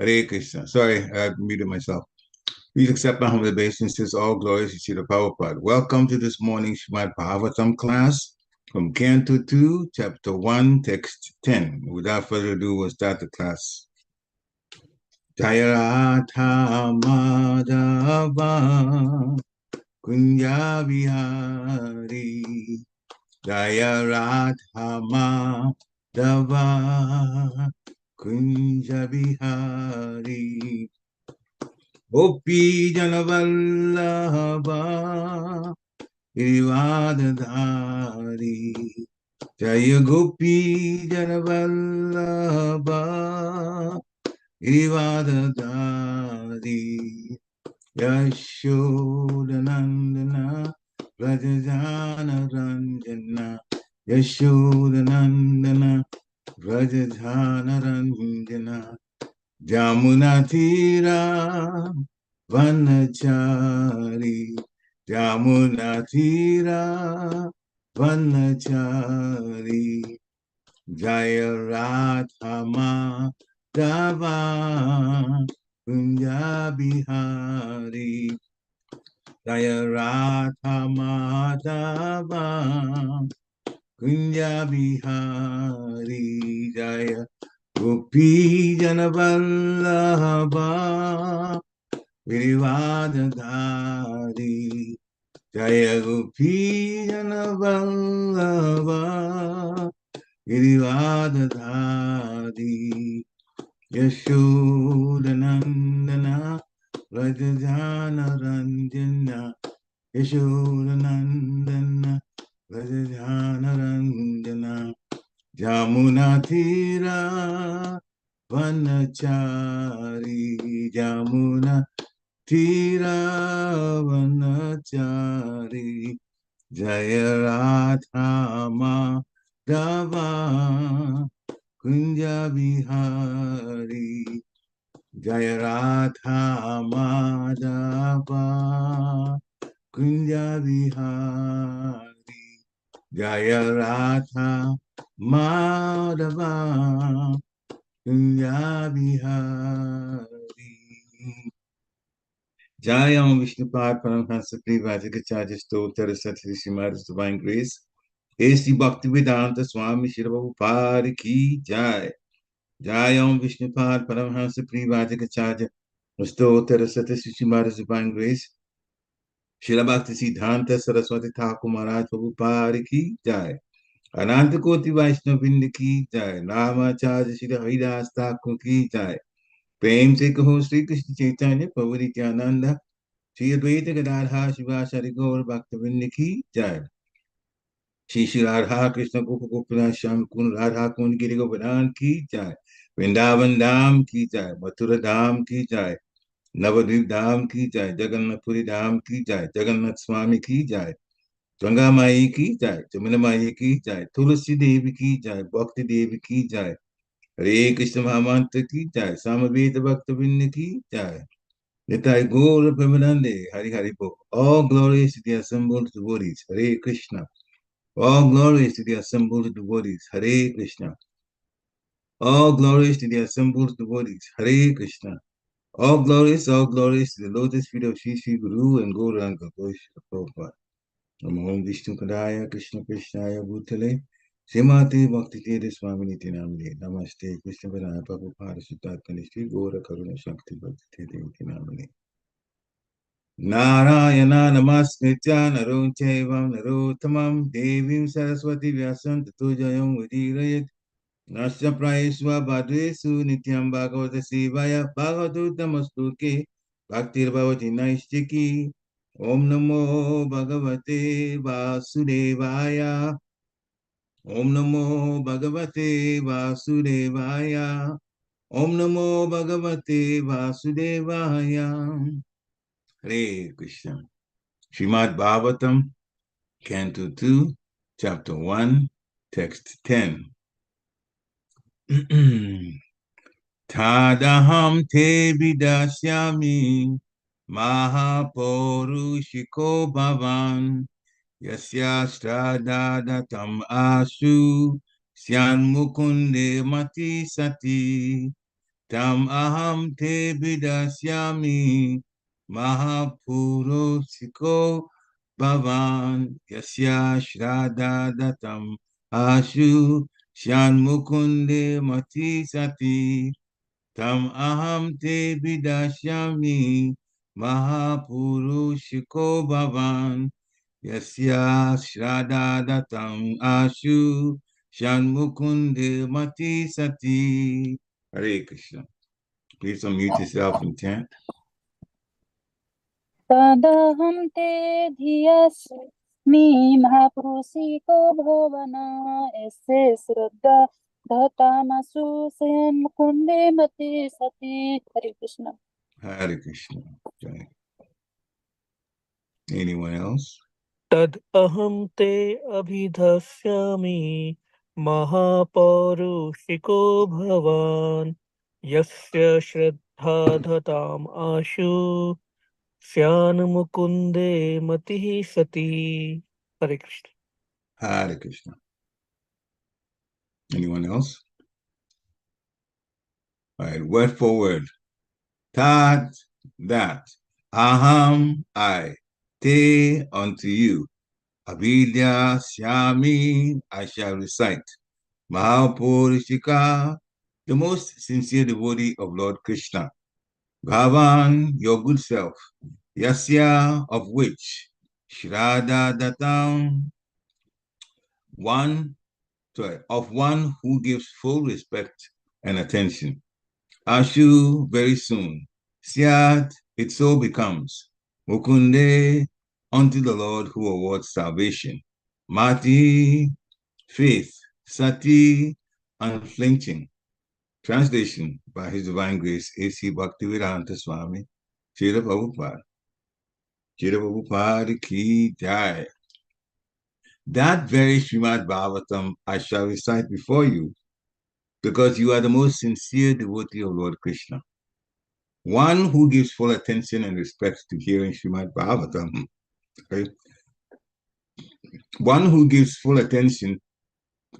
Hare Krishna. Sorry, I muted myself. Please accept my humble obeisances. All glories to the Prabhupada. Welcome to this morning's Srimad Bhagavatam class from Canto 2, Chapter 1, Text 10. Without further ado, we'll start the class. Jaya Radha Madhava Kunja Vihari Jaya Radha Madhava Kunja Vihari Gopi Janavallabha Girivadadhari Jaya Gopi Janavallabha Girivadadhari Yashodanandana Rajajana Ranjana Yashodanandana Rajajana Ranjana Jamunatira Vanachari Jamunatira Vanachari Jaya Radha Madhava Kunja Bihari Jaya Radha Madhava Kunja Bihari Jaya Gopi Janavallabha Girivadadhari Jaya Gopi Janavallabha Girivadadhari Yashodanandana Rajajana Ranjana Yashodanandana Rajajana Ranjana Jamunatira Vanachari Jamunatira Vanachari Jaya Radha Madhava Kunja Bihari Jaya Radha Madhava Kunja Bihari Jaya Radha Madhava Kunja Bihari Jayam Vishnupad Paramhansa Privajikacharya Stotra Satri Srimad Divine Grace A.C. Bhaktivedanta Swami Shri Prabhupada Ki Jai Jayam Vishnupad Paramhansa Privajikacharya Stotra Satri Srimad Divine Grace Shri Bhakti Siddhanta Saraswati Thakur Maharaj Prabhupada Ki Jai अनंत कोटि वैष्णव वृंद की जय नामाचार्य श्री हरिदास ठाकुर की जय प्रेम से कहो श्री कृष्ण चैतन्य प्रभु नित्यानंद श्री अद्वैत गदाधर शिवाचार्य गौर भक्त वृंद की जय श्री श्री राधा कृष्ण गोपनाथ श्याम कुंड राधा कुंड गिरि गोवर्धन की जय वृंदावन धाम की जय मथुरा धाम की जय नवद्वीप धाम की जय जगन्नाथपुरी धाम की जय जगन्नाथ स्वामी की जय गंगा माई की जय जमुना माई की जय तुलसी देवी की जय भक्ति देवी की जय हरे कृष्ण महामंत्र की जय सामवेद भक्त बिंद की जय निताय गौर प्रेमानंदे हरि हरि बोल all glories to the assembled devotees Hare Krishna all glories to the assembled devotees Hare Krishna all glories to the assembled devotees Hare Krishna all glories to the lotus feet of Sri Sri Guru and Gauranga Prabhupada Namo Vishnu Padaya Krishna Krishnaya Bhutale Srimati Bhakti Tirtha Swami Niti Namane Namaste Krishna Padaya Prabhupada Sutattani Shri Gaura Karuna Shakti Bhakti Tirtha Niti Namane Narayana Namaskritya Naro Chaivam Narottamam Devim Saraswati Vyasam Tato Jayam Udirayat Nasya praeswa bhadresu nityam bhagavata sevaya bhagavato tamastuke bhaktir bhavati naistiki. Om namo bhagavate vasudevaya. Om namo bhagavate vasudevaya. Om namo bhagavate vasudevaya. Hare Krishna. Srimad Bhagavatam, Canto 2, Chapter 1, Text 10. Tadaham te vidasyami mahaporushiko bhavan yasya stradadatam ashu syan mukunde mati sati tam aham te vidasyami mahapurushiko bhavan yasya stradadatam ashu syan mukunde mati sati tam aham te vidashyami mahapurushiko bhavan yasya shradadatam ashu shanmukunde mati sati. Hare Krishna. Please unmute yourself and chant. तदहं ते धियस्मि महापुरुषिको भवना यस्य श्रद्धा धतामसु स्वयं कुन्दे मति सति. हरे Krishna. Hare Krishna. Okay. Anyone else? तद् अहं ते अभिधस्यामि महापौरुषिको भवान् यस्य श्रद्धा धताम् आशु स्यान्मुकुन्दे मतिः सती. हरे Krishna. Hare Krishna. Anyone else? All right, word for word. Tat, that. Aham, I. Te, unto you. Avidya Syami, I shall recite. Mahapurishika, the most sincere devotee of Lord Krishna. Bhavan, your good self. Yasya, of which. Shraddha Datam, of one who gives full respect and attention. Ashu, very soon. Syat, it so becomes. Mukunde, unto the Lord who awards salvation. Mati, faith. Sati, unflinching. Translation by His Divine Grace, A.C. Bhaktivedanta Swami, Srila Prabhupada. Srila Prabhupada ki jai. That very Srimad Bhagavatam I shall recite before you, because you are the most sincere devotee of Lord Krishna. One who gives full attention and respect to hearing Srimad Bhagavatam. Okay? One who gives full attention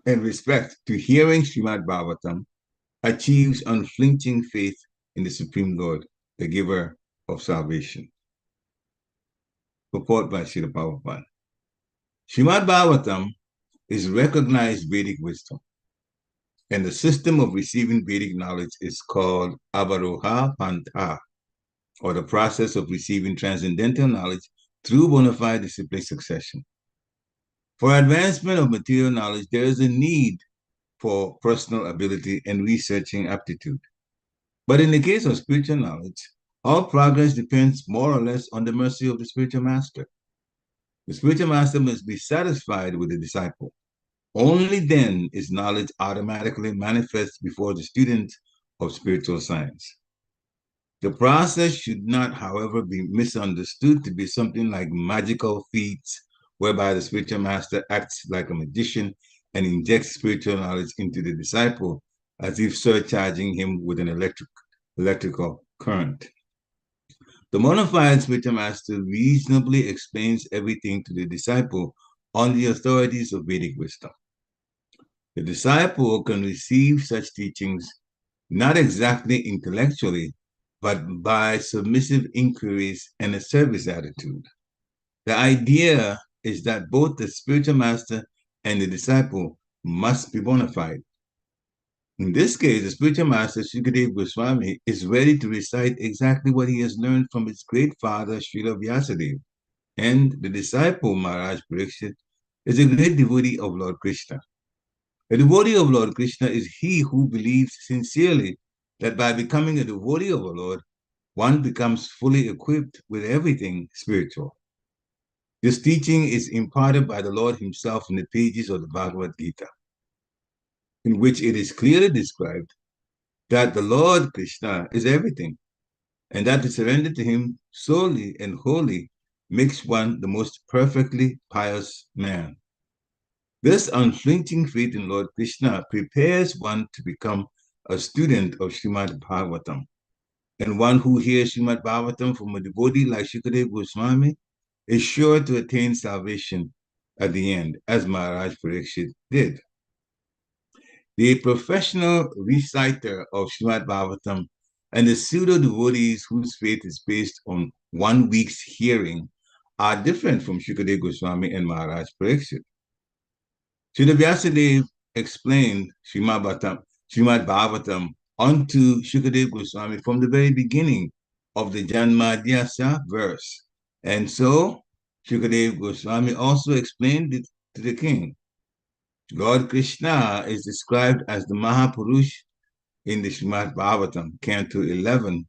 and respect to hearing Srimad Bhagavatam achieves unflinching faith in the Supreme Lord, the giver of salvation. Purport by Srila Prabhupada. Srimad Bhagavatam is recognized Vedic wisdom, and the system of receiving Vedic knowledge is called Avaroha Pantha, or the process of receiving transcendental knowledge through bona fide disciplic succession. For advancement of material knowledge, there is a need for personal ability and researching aptitude. But in the case of spiritual knowledge, all progress depends more or less on the mercy of the spiritual master. The spiritual master must be satisfied with the disciple. Only then is knowledge automatically manifest before the student of spiritual science. The process should not, however, be misunderstood to be something like magical feats whereby the spiritual master acts like a magician and injects spiritual knowledge into the disciple as if surcharging him with an electrical current. The bona fide spiritual master reasonably explains everything to the disciple on the authorities of Vedic wisdom. The disciple can receive such teachings not exactly intellectually, but by submissive inquiries and a service attitude. The idea is that both the spiritual master and the disciple must be bona fide. In this case, the spiritual master, Sukadeva Goswami, is ready to recite exactly what he has learned from his great father, Srila Vyasadeva. And the disciple, Maharaj Pariksit, is a great devotee of Lord Krishna. A devotee of Lord Krishna is he who believes sincerely that by becoming a devotee of the Lord, one becomes fully equipped with everything spiritual. This teaching is imparted by the Lord himself in the pages of the Bhagavad Gita, in which it is clearly described that the Lord Krishna is everything, and that to surrender to him solely and wholly makes one the most perfectly pious man. This unflinching faith in Lord Krishna prepares one to become a student of Srimad Bhagavatam. And one who hears Srimad Bhagavatam from a devotee like Shukadeva Goswami is sure to attain salvation at the end, as Maharaj Pariksit did. The professional reciter of Srimad Bhagavatam and the pseudo devotees whose faith is based on 1 week's hearing are different from Shukadeva Goswami and Maharaj Pariksit. Srila Vyasadeva explained Srimad Bhagavatam unto Shukadeva Goswami from the very beginning of the Janmadhyasa verse. And so Shukadeva Goswami also explained it to the king. Lord Krishna is described as the Mahapurush in the Srimad Bhagavatam, Canto 11,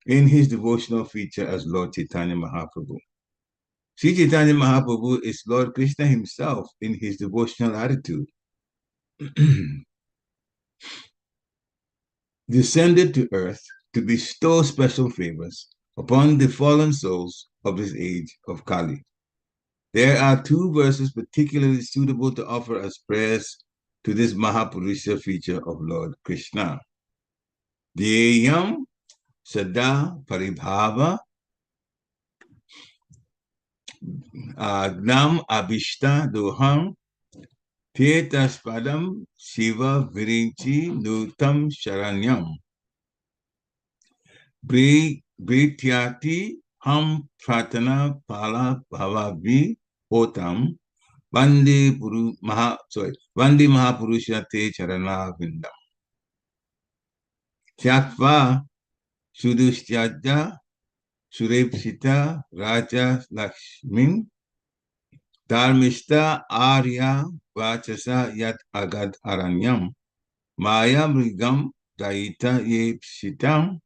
in his devotional feature as Lord Chaitanya Mahaprabhu. Sri Chaitanya Mahaprabhu is Lord Krishna himself in his devotional attitude. Descended to earth to bestow special favors upon the fallen souls of this age of Kali. There are 2 verses particularly suitable to offer as prayers to this Mahapurusha feature of Lord Krishna. Dhyeyam Sada Paribhava Agnam Abhishta Doham Tetaspadam Shiva Virinchi Nutam Sharanyam Brityati Ham Pratana Pala Bhavavi Otam Vande Mahapurusha Te Charana Vindam Tyatva Sudushtyaja Surepsita Raja Lakshmin Dharmishta Arya Vachasa Yat Agad Aranyam Maya Mrigam Daita Ye Psitam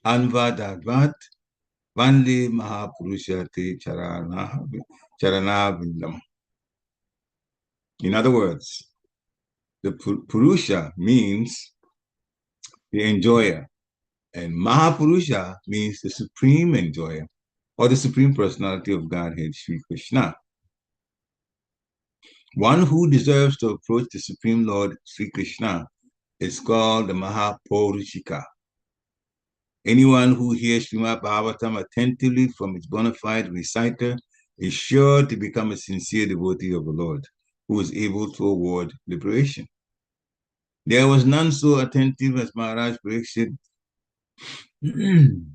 Anvadadvat Vande Mahapurusha Te Charana Vindam. In other words, the Purusha means the enjoyer, and Mahapurusha means the supreme enjoyer, or the supreme personality of Godhead, Sri Krishna. One who deserves to approach the Supreme Lord, Sri Krishna, is called the Mahapurushika. Anyone who hears Srimad Bhagavatam attentively from its bona fide reciter is sure to become a sincere devotee of the Lord, who is able to award liberation. There was none so attentive as Maharaj Pariksit in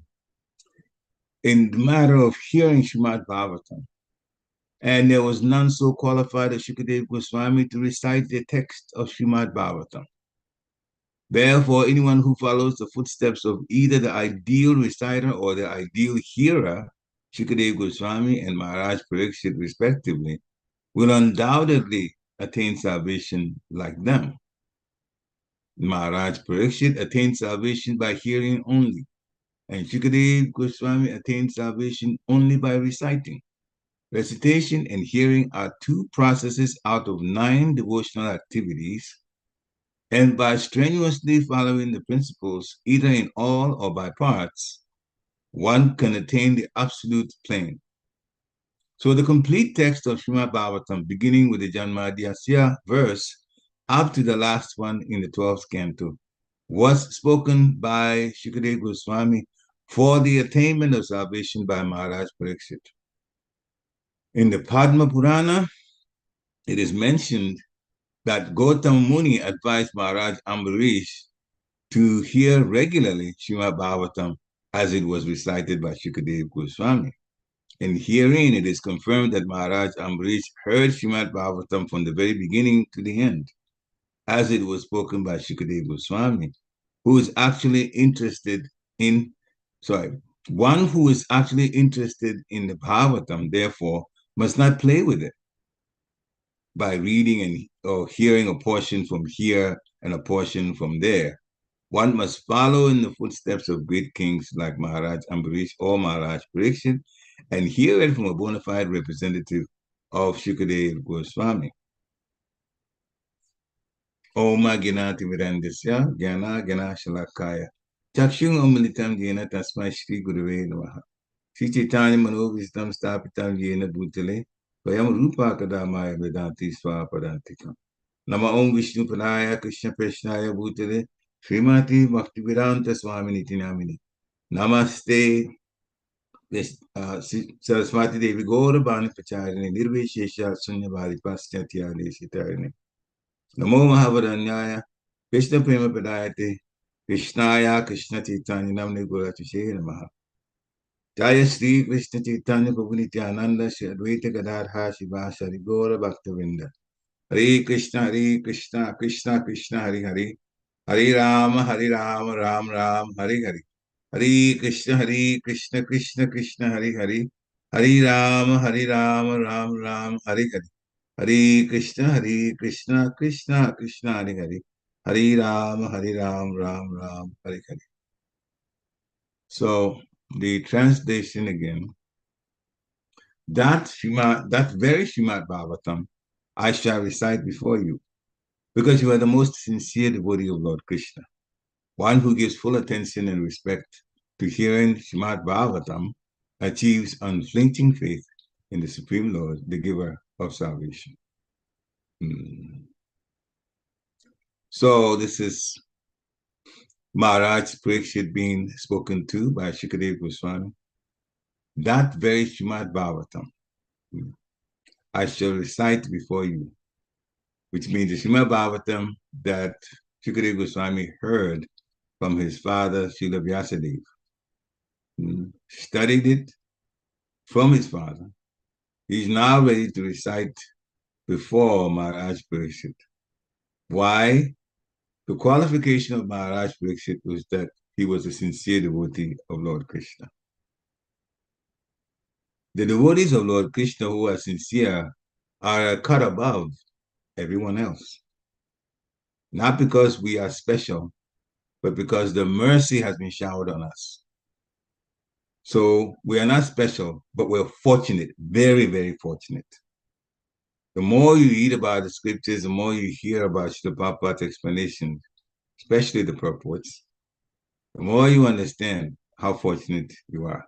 the matter of hearing Srimad Bhagavatam, and there was none so qualified as Shukadeva Goswami to recite the text of Srimad Bhagavatam. Therefore, anyone who follows the footsteps of either the ideal reciter or the ideal hearer, Shukadeva Goswami and Maharaj Pariksit respectively, will undoubtedly attain salvation like them. Maharaj Pariksit attained salvation by hearing only, and Shukadeva Goswami attained salvation only by reciting. Recitation and hearing are 2 processes out of 9 devotional activities, and by strenuously following the principles, either in all or by parts, one can attain the absolute plane. So the complete text of Srimad Bhagavatam, beginning with the Janmadhyasya verse up to the last one in the 12th canto, was spoken by Shukadeva Goswami for the attainment of salvation by Maharaj Pariksit. In the Padma Purana, it is mentioned that Gautama Muni advised Maharaj Ambarish to hear regularly Srimad Bhagavatam as it was recited by Shukadeva Goswami. In hearing, it is confirmed that Maharaj Ambarish heard Srimad Bhagavatam from the very beginning to the end, as it was spoken by Shukadeva Goswami, who is actually interested in, one who is actually interested in the Bhagavatam, therefore, must not play with it by reading or hearing a portion from here and a portion from there. One must follow in the footsteps of great kings like Maharaj Ambarish or Maharaj Pariksit and hear it from a bona fide representative of Shukadeva Goswami. Om Gnati Mirandasya Jnana Gana Shalakaya Chakshung Amlitam Jena Tasma Shri Gurave Namaha Shri Chaitanya Manovistam Stapitam Jena Bhutale Vayam Rupa Kadamaya Vedanti Swapadantikam Nama Om Vishnu Padaya Krishna Preshnaya Bhutale Srimati Bhaktivedanta Swami Niti Namini Namaste Saraswati Devi Gaura Bani Pacharini Nirvishesha Sunyavadi Paschatya Deshitarini Namo Mahavaranyaya Krishna Prema Padayate Krishnaya Krishna Chaitanya Namne Guratishe Namaha Jaya Sri Krishna Chaitanya Prabhu Nityananda Shri Advaita Gadadha Shivasari Gaura Bhaktavinda Hare Krishna Krishna Krishna Hare Hare Hare Rama Ram Ram Hare Hare Hare Krishna Krishna Krishna Hare Hare Hare Rama Ram Ram Hare Hare Hare Krishna Krishna Krishna Hare Hare Hare Ram Ram Hare Hare. So the translation again, that very Srimad Bhagavatam I shall recite before you, because you are the most sincere devotee of Lord Krishna, one who gives full attention and respect to hearing Srimad Bhagavatam achieves unflinching faith in the Supreme Lord, the giver of salvation. So this is Maharaj Pariksit being spoken to by Shukadeva Goswami. That very Srimad Bhagavatam I shall recite before you, which means the Srimad Bhagavatam that Shukadeva Goswami heard from his father, Srila Vyasadeva. Studied it from his father. He's now ready to recite before Maharaj Pariksit. Why? The qualification of Maharaj Pariksit was that he was a sincere devotee of Lord Krishna. The devotees of Lord Krishna who are sincere are a cut above everyone else. Not because we are special, but because the mercy has been showered on us. So we are not special, but we're fortunate, very, very fortunate. The more you read about the scriptures, the more you hear about Srila Prabhupada's explanations, especially the purports, the more you understand how fortunate you are.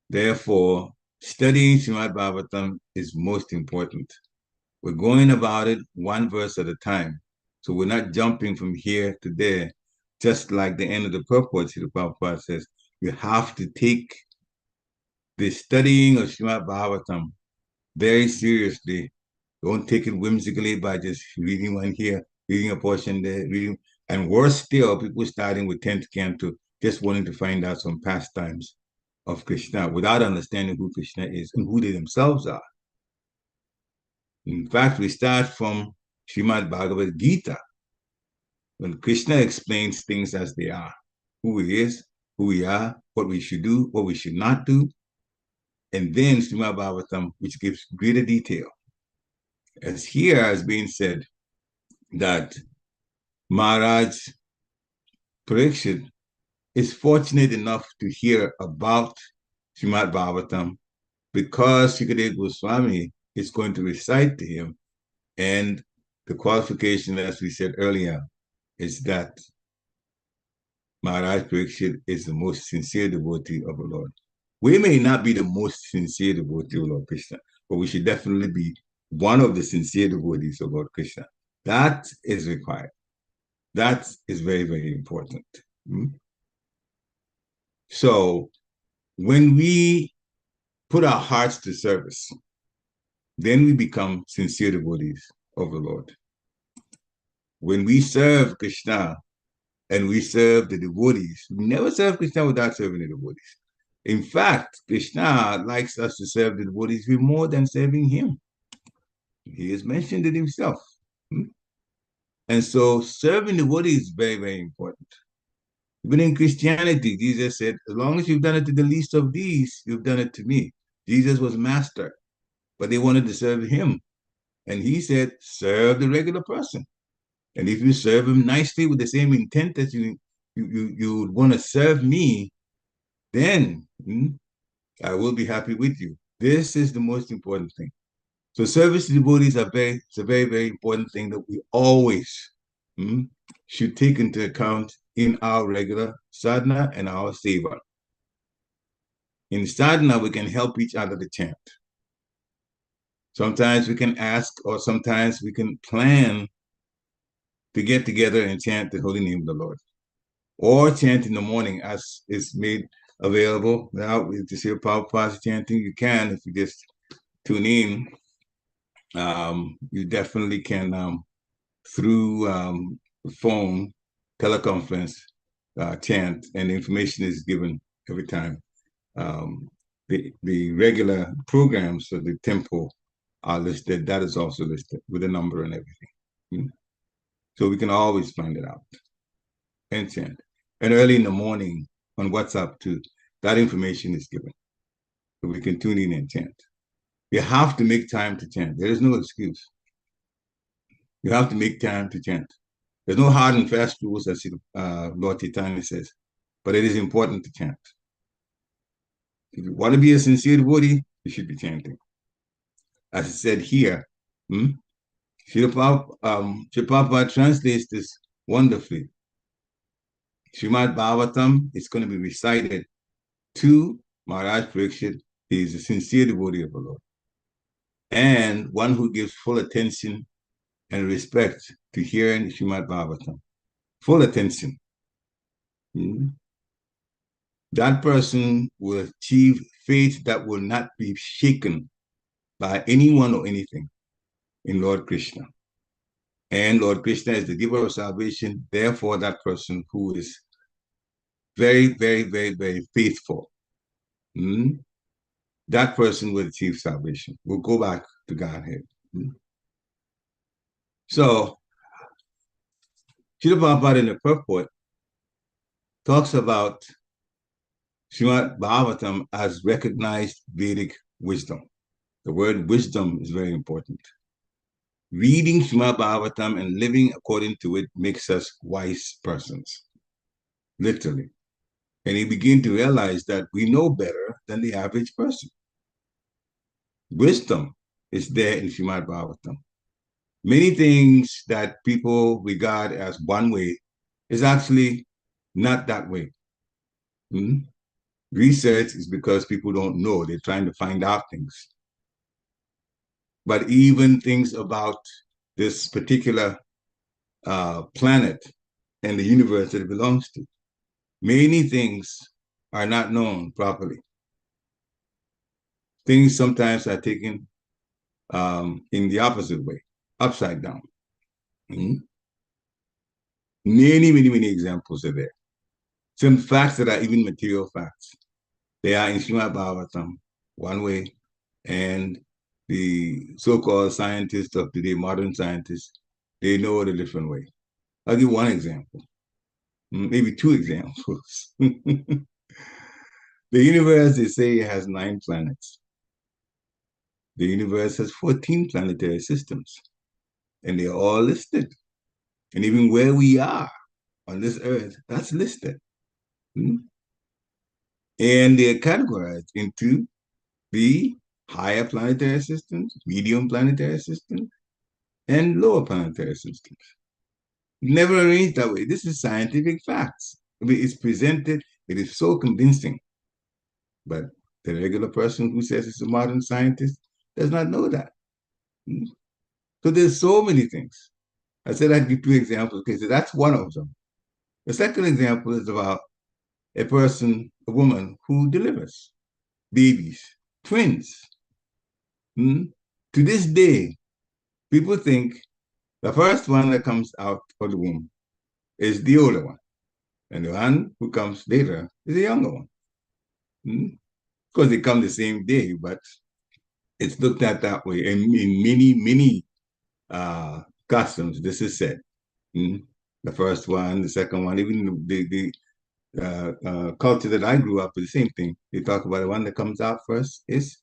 Therefore, studying Srimad Bhagavatam is most important. We're going about it one verse at a time. So we're not jumping from here to there, just like the end of the purport, Srila Prabhupada says, you have to take the studying of Srimad Bhagavatam very seriously. Don't take it whimsically by just reading one here, reading a portion there, reading. And worse still, people starting with 10th canto, just wanting to find out some pastimes of Krishna without understanding who Krishna is and who they themselves are. In fact, we start from Srimad Bhagavad Gita, when Krishna explains things as they are, who he is, who we are, what we should do, what we should not do. And then Srimad Bhagavatam, which gives greater detail. As here has been said, that Maharaj Pariksit is fortunate enough to hear about Srimad Bhagavatam because Shukadeva Goswami is going to recite to him. And the qualification, as we said earlier, is that Maharaj Pariksit is the most sincere devotee of the Lord. We may not be the most sincere devotee of Lord Krishna, but we should definitely be one of the sincere devotees of Lord Krishna. That is required. That is very, very important. So when we put our hearts to service, then we become sincere devotees of the Lord. When we serve Krishna and we serve the devotees, we never serve Krishna without serving the devotees. In fact, Krishna likes us to serve the devotees more than serving him. He has mentioned it himself. And so serving the devotees is very, very important. Even in Christianity, Jesus said, as long as you've done it to the least of these, you've done it to me. Jesus was master, but they wanted to serve him. And he said, serve the regular person. And if you serve him nicely with the same intent that you would want to serve me, then I will be happy with you. This is the most important thing. So service to devotees it's a very, very important thing that we always should take into account in our regular sadhana and our seva. In sadhana, we can help each other to chant. Sometimes we can ask, or sometimes we can plan to get together and chant the holy name of the Lord. Or chant in the morning as is made available. Now, to hear Prabhupada's chanting, you can if you just tune in. You definitely can, through phone, teleconference, chant, and information is given every time. The regular programs of the temple are listed. That is also listed with a number and everything. So we can always find it out and chant. And early in the morning on WhatsApp too, that information is given. So we can tune in and chant. You have to make time to chant. There is no excuse. You have to make time to chant. There's no hard and fast rules, as Lord Chaitanya says, but it is important to chant. If you want to be a sincere devotee, you should be chanting. As it said here, Srila Prabhupada translates this wonderfully. Srimad Bhagavatam is going to be recited to Maharaj Pariksit. He is a sincere devotee of the Lord and one who gives full attention and respect to hearing Srimad Bhagavatam. Full attention. That person will achieve faith that will not be shaken by anyone or anything in Lord Krishna. And Lord Krishna is the giver of salvation. Therefore, that person who is very, very, very, very faithful, that person will achieve salvation, will go back to Godhead. So, Srila Prabhupada in the purport talks about Srimad Bhagavatam as recognized Vedic wisdom. The word wisdom is very important. Reading Srimad Bhagavatam and living according to it makes us wise persons, literally. And you begin to realize that we know better than the average person. Wisdom is there in Srimad Bhagavatam. Many things that people regard as one way is actually not that way. Research is because people don't know. They're trying to find out things. But even things about this particular planet and the universe that it belongs to, many things are not known properly. Things sometimes are taken in the opposite way, upside down. Many, many, many examples are there. Some facts that are even material facts. They are in Srimad Bhagavatam, one way, and the so-called scientists of today, modern scientists, they know it a different way. I'll give one example, maybe two examples. The universe, they say, has 9 planets. The universe has 14 planetary systems, and they're all listed. And even where we are on this earth, that's listed. And they're categorized into the higher planetary systems, medium planetary systems, and lower planetary systems. Never arranged that way. This is scientific facts. I mean, it's presented, it is so convincing. But the regular person who says it's a modern scientist does not know that. So there's so many things. I said I'd give 2 examples. Okay, so that's one of them. The second example is about a person, a woman who delivers babies, twins. To this day, people think the first one that comes out of the womb is the older one, and the one who comes later is the younger one. Of course, they come the same day, but it's looked at that way. And in many, many customs, this is said. The first one, the second one, even the culture that I grew up with, the same thing. They talk about the one that comes out first is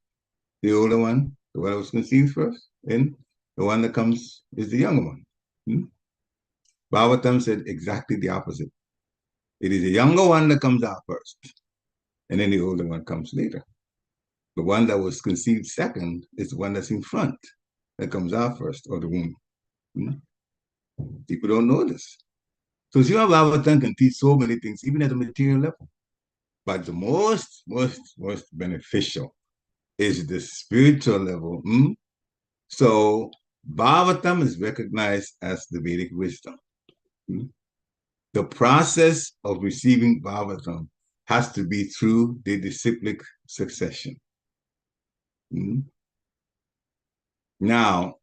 the older one, the one that was conceived first, and The one that comes is the younger one. Hmm? Bhagavatam said exactly the opposite. It is the younger one that comes out first, and then the older one comes later. The one that was conceived second is the one that's in front, that comes out first, or the womb. Hmm? People don't know this. So Srimad Bhagavatam can teach so many things, even at a material level. But the most beneficial is the spiritual level. Hmm? So Bhagavatam is recognized as the Vedic wisdom. Hmm? The process of receiving Bhagavatam has to be through the disciplic succession. Hmm? Now,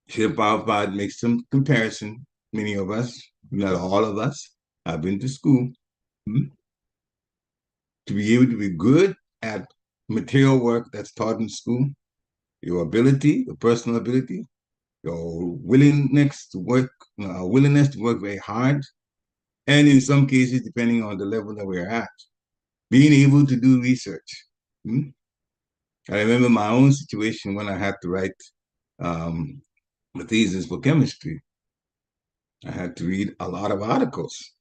Srila Prabhupada makes some comparison. Many of us, not all of us, have been to school. Hmm? To be able to be good at material work that's taught in school, your ability, your personal ability, your willingness to work very hard, and in some cases, depending on the level that we're at, being able to do research. Hmm? I remember my own situation when I had to write the thesis for chemistry. I had to read a lot of articles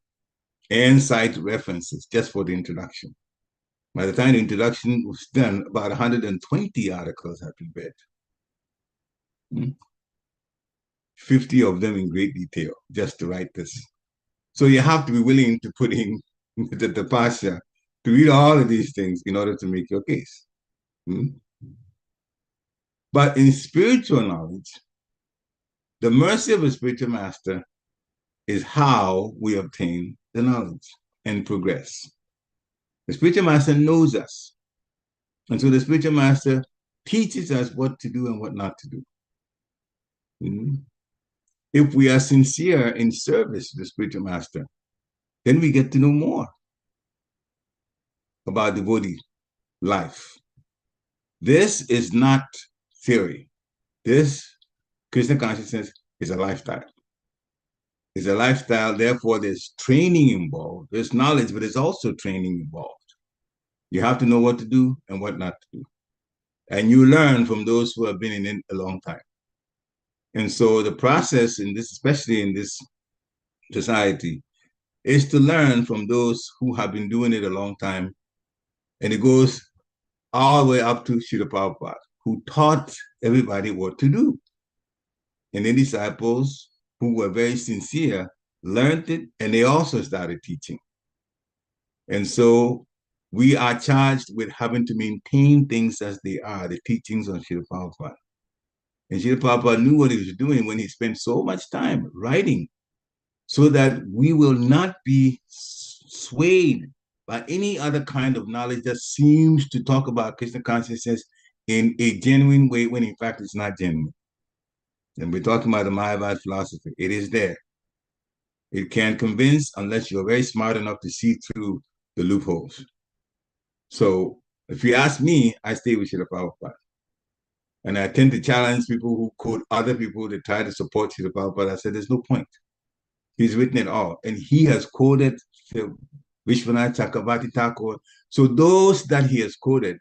and cite references just for the introduction. By the time the introduction was done, about 120 articles had been read. 50 of them in great detail just to write this. So you have to be willing to put in the pasha to read all of these things in order to make your case. But in spiritual knowledge, the mercy of a spiritual master is how we obtain the knowledge and progress. The spiritual master knows us. And so the spiritual master teaches us what to do and what not to do. If we are sincere in service to the spiritual master, then we get to know more about devotee life. This is not theory. This Krishna consciousness is a lifestyle. It's a lifestyle, therefore there's training involved. There's knowledge, but there's also training involved. You have to know what to do and what not to do. And you learn from those who have been in it a long time. And so the process in this, especially in this society, is to learn from those who have been doing it a long time. And it goes all the way up to Srila Prabhupada, who taught everybody what to do. And the disciples who were very sincere learned it, and they also started teaching. And so we are charged with having to maintain things as they are, the teachings of Srila Prabhupada. And Srila Prabhupada knew what he was doing when he spent so much time writing, so that we will not be swayed by any other kind of knowledge that seems to talk about Krishna consciousness in a genuine way when in fact it's not genuine. And we're talking about the Mayavad philosophy. It is there. It can't convince unless you're very smart enough to see through the loopholes. So if you ask me, I stay with Srila Prabhupada. And I tend to challenge people who quote other people that try to support Srila Prabhupada. I said, there's no point. He's written it all. And he has quoted Vishwanath Chakravarti Thakur. So those that he has quoted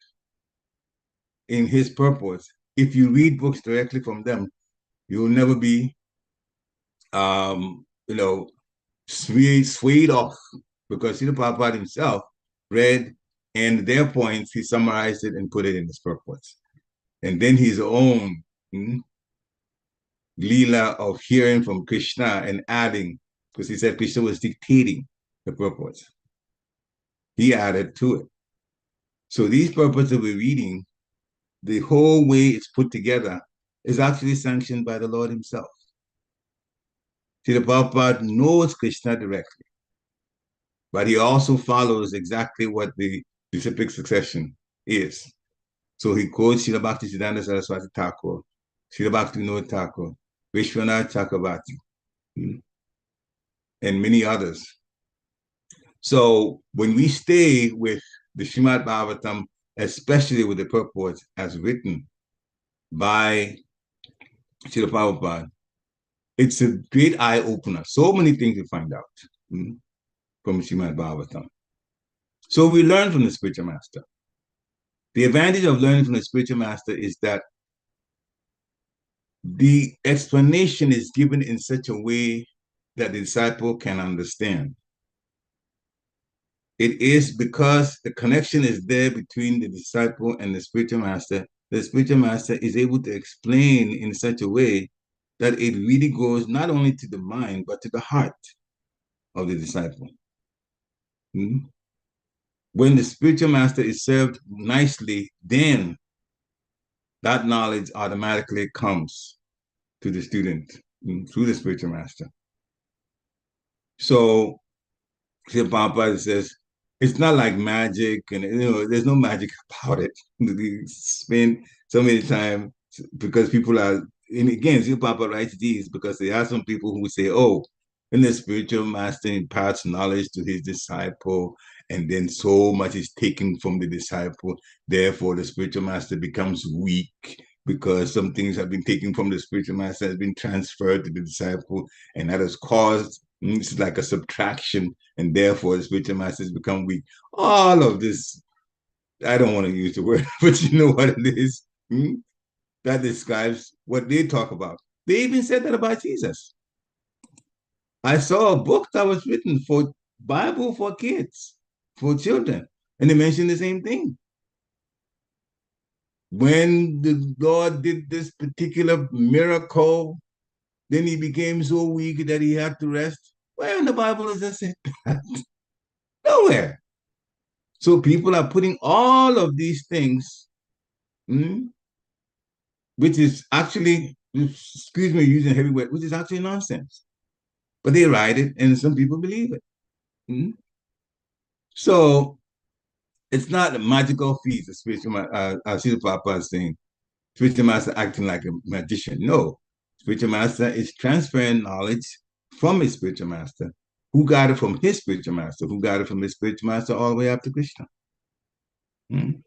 in his purpose, if you read books directly from them, you'll never be, swayed off, because Srila Prabhupada himself read, and their points, he summarized it and put it in his purpose. And then his own Leela of hearing from Krishna and adding, because he said Krishna was dictating the purpose. He added to it. So these purposes that we're reading, the whole way it's put together is actually sanctioned by the Lord himself. Srila Prabhupada knows Krishna directly, but he also follows exactly what the disciplic succession is. So he quotes Srila Bhaktisiddhanta Saraswati Thakur, Srila Bhakti Vinod Thakur, Vishwanath Chakravarti, and many others. So when we stay with the Srimad Bhagavatam, especially with the purport as written by Srila Prabhupada, it's a great eye-opener. So many things we find out from Srimad Bhagavatam. So we learn from the spiritual master. The advantage of learning from the spiritual master is that the explanation is given in such a way that the disciple can understand. It is because the connection is there between the disciple and the spiritual master. The spiritual master is able to explain in such a way that it really goes not only to the mind, but to the heart of the disciple. Hmm? When the spiritual master is served nicely, then that knowledge automatically comes to the student through the spiritual master. So Shiva Prabhupada says it's not like magic, and there's no magic about it. We spend so many time because people are, and again, Shiva Prabhupada writes these because there are some people who say, "Oh, when the spiritual master imparts knowledge to his disciple, and then so much is taken from the disciple, therefore the spiritual master becomes weak." Because some things have been taken from the spiritual master, has been transferred to the disciple, and that has caused it's like a subtraction, and therefore the spiritual masters become weak. All of this, I don't want to use the word, but you know what it is. That describes what they talk about. They even said that about Jesus. I saw a book that was written for Bible for kids, for children, and they mentioned the same thing. When the Lord did this particular miracle, then he became so weak that he had to rest. Where in the Bible does it say that? Nowhere. So people are putting all of these things, which is actually, excuse me, using heavy word, which is actually nonsense. But they write it, and some people believe it. So it's not a magical feat, the spiritual, Srila Prabhupada is saying, spiritual master acting like a magician. No, spiritual master is transferring knowledge from his spiritual master, who got it from his spiritual master, who got it from his spiritual master all the way up to Krishna. And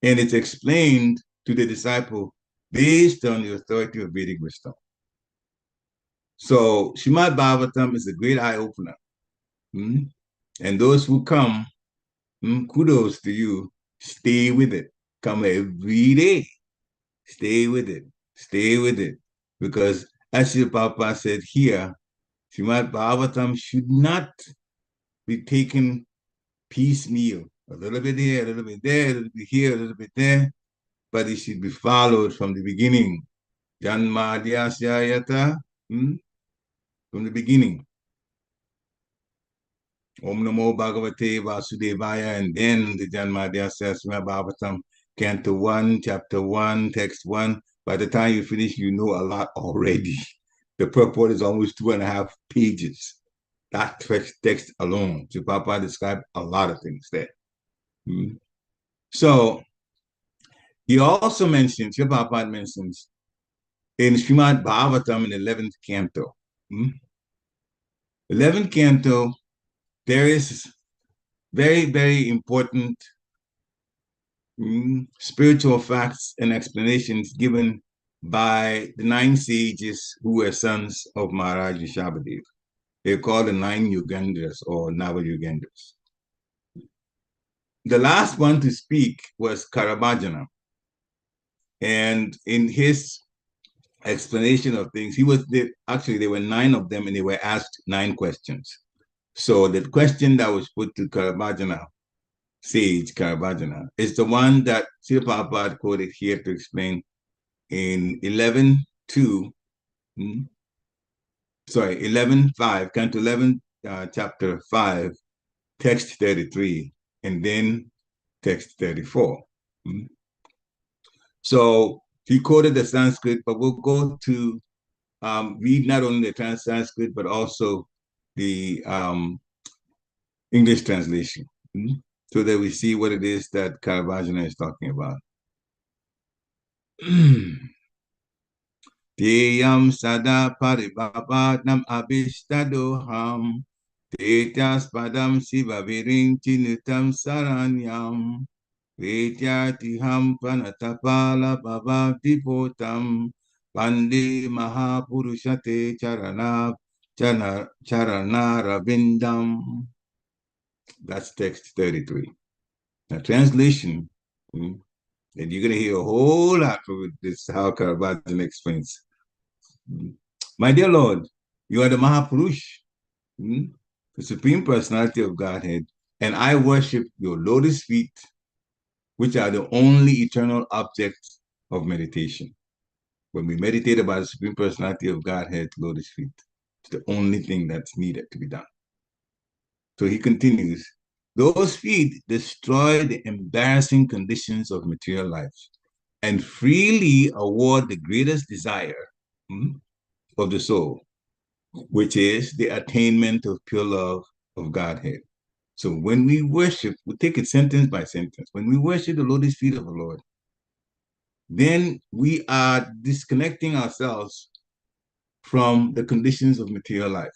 it's explained to the disciple based on the authority of Vedic wisdom. So Srimad Bhagavatam is a great eye opener. And those who come, kudos to you. Stay with it. Come every day. Stay with it. Stay with it. Because as Srila Prabhupada said here, Srimad Bhagavatam should not be taken piecemeal. A little bit here, a little bit there, a little bit here, a little bit there. But it should be followed from the beginning. Janmadhyasya from the beginning. Om Namo Bhagavate Vasudevaya, and then the Janmadhyasya Srimad Bhagavatam, Canto 1, Chapter 1, Text 1. By the time you finish, you know a lot already. The purport is almost 2.5 pages. That text alone. So Papa described a lot of things there. So he also mentions, Sri Prabhupada mentions, in Srimad Bhagavatam in the 11th canto. 11th canto, there is very, very important spiritual facts and explanations given by the 9 sages who were sons of Maharaj Rishabhadev. They're called the 9 Yugendras or Nava Yugendras. The last one to speak was Karabhajana. And in his explanation of things, actually, there were 9 of them, and they were asked 9 questions. So the question that was put to Karabhajana, sage Karabhajana, is the one that Srila Prabhupada quoted here to explain in 11.2, 11.5, Canto 11, Chapter 5, Text 33, and then Text 34. So he quoted the Sanskrit, but we'll go to read not only the Sanskrit, but also the English translation, so that we see what it is that Karavajana is talking about. Teyam sada paribhavatnam abhishtadoham tejas padam siva viring chinutam saranyam vedyatiham panatapala bhavati potam Pandi Mahapurushate Charana Ravindam. That's text 33. Now, translation And you're going to hear a whole lot from this, how Caravaggio explains. My dear Lord, you are the Mahapurush, the Supreme Personality of Godhead, and I worship your lotus feet, which are the only eternal object of meditation. When we meditate about the Supreme Personality of Godhead, lotus feet, it's the only thing that's needed to be done. So he continues, those feet destroy the embarrassing conditions of material life and freely award the greatest desire of the soul, which is the attainment of pure love of Godhead. So when we worship, we take it sentence by sentence. When we worship the lotus feet of the Lord, then we are disconnecting ourselves from the conditions of material life.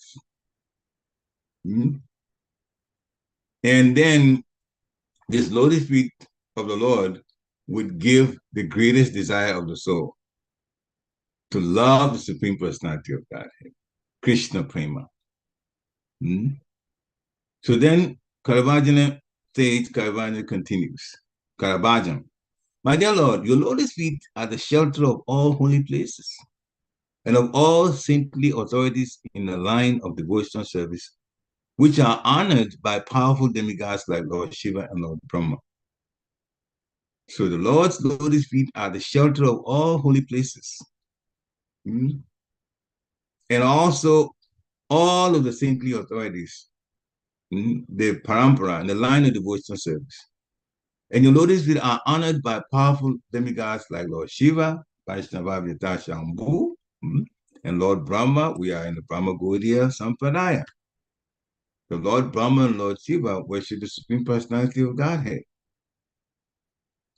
And then this lotus feet of the Lord would give the greatest desire of the soul to love the Supreme Personality of Godhead, Krishna Prema. So then Caravaggio continues. Caravaggio, my dear Lord, your lotus feet are the shelter of all holy places and of all saintly authorities in the line of devotional service, which are honored by powerful demigods like Lord Shiva and Lord Brahma. So the Lord's lotus feet are the shelter of all holy places. And also all of the saintly authorities, the parampara and the line of devotional service. And your lotus feet are honored by powerful demigods like Lord Shiva, Vaishnava Vyata Shambhu, and Lord Brahma. We are in the Brahma Gaudiya Sampradaya. The Lord Brahma and Lord Shiva worship the Supreme Personality of Godhead.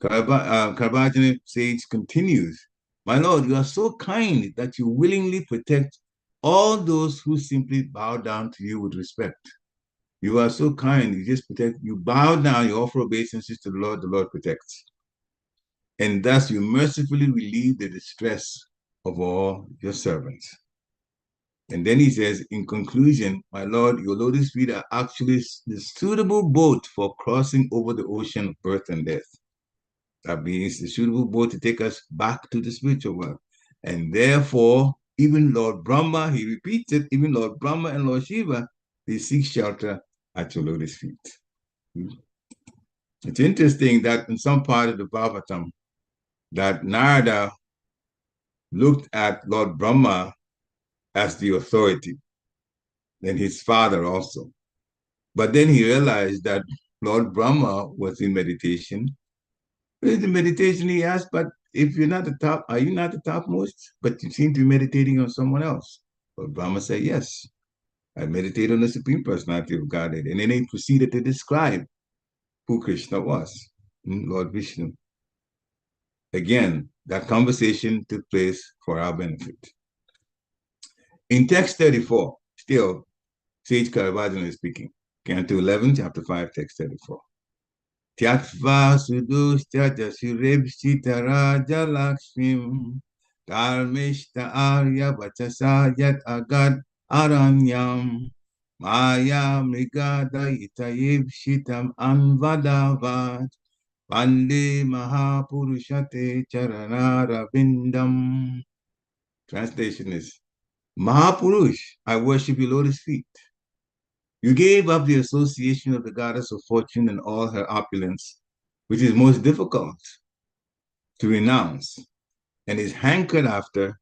Caravaggio sage continues, my Lord, you are so kind that you willingly protect all those who simply bow down to you with respect. You are so kind, you just protect, you bow down, you offer obeisances to the Lord protects. And thus you mercifully relieve the distress of all your servants. And then he says, in conclusion, my Lord, your lotus feet are actually the suitable boat for crossing over the ocean of birth and death. That means the suitable boat to take us back to the spiritual world. And therefore, even Lord Brahma, he repeats it, even Lord Brahma and Lord Shiva, they seek shelter at your lotus feet. It's interesting that in some part of the Bhagavatam, that Narada looked at Lord Brahma as the authority, and his father also. But then he realized that Lord Brahma was in meditation. In the meditation he asked, but if you're not the top, are you not the topmost? But you seem to be meditating on someone else. Lord Brahma said, yes, I meditate on the Supreme Personality of Godhead. And then he proceeded to describe who Krishna was, Lord Vishnu. Again, that conversation took place for our benefit. In text 34, still, Sage Caravaggio is speaking. Canto 11, chapter 5, text 34. Tyatva sudushta jasuribshita raja lakshmim dharmishta arya vachasa yat agad aranyam maya mrigada itayibshitam anvadavat Vande Mahapurushate Charanara Vindam. Translation is, Mahapurush, I worship your lotus feet. You gave up the association of the goddess of fortune and all her opulence, which is most difficult to renounce and is hankered after